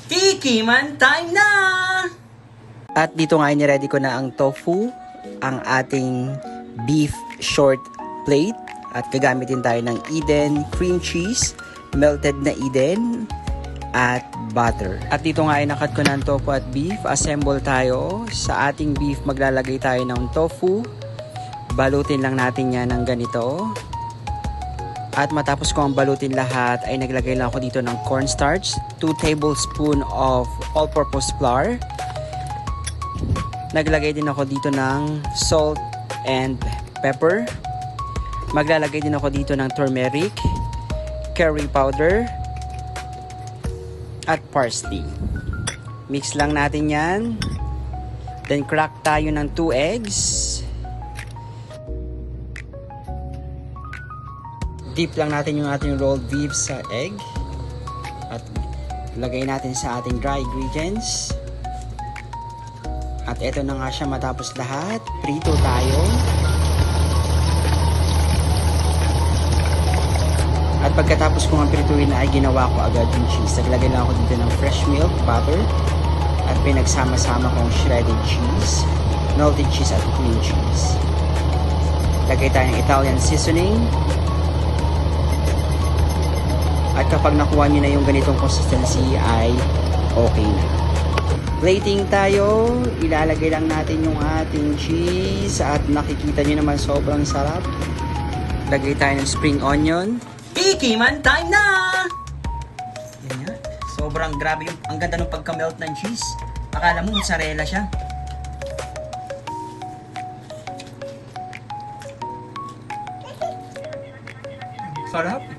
Tikiman time na! At dito nga ready ko na ang tofu, ang ating beef short plate. At gagamitin tayo ng Eden cream cheese, melted na Eden, at butter. At dito nga nakat ko ng tofu at beef. Assemble tayo. Sa ating beef maglalagay tayo ng tofu. Balutin lang natin yan ng ganito. At matapos ko ang balutin lahat ay naglagay lang ako dito ng cornstarch, 2 tablespoon of all-purpose flour. Naglagay din ako dito ng salt and pepper. Maglalagay din ako dito ng turmeric, curry powder, at parsley. Mix lang natin yan. Then crack tayo ng 2 eggs. Dip lang natin yung ating rolled beef sa egg. At lagay natin sa ating dry ingredients. At eto na nga siya matapos lahat. Prito tayo. At pagkatapos kong prituin na ay ginawa ko agad yung cheese. Naglagay lang ako dito ng fresh milk, butter. At pinagsama-sama kong shredded cheese, melted cheese at cream cheese. Lagay tayo ng Italian seasoning. At kapag nakuha nyo na yung ganitong consistency ay okay na. Plating tayo. Ilalagay lang natin yung ating cheese. At nakikita nyo naman sobrang sarap. Lagay tayo ng spring onion. Tikiman time na! Ganyan. Sobrang grabe yung, ang ganda ng pagka-melt ng cheese. Akala mo mozzarella siya. Sarap.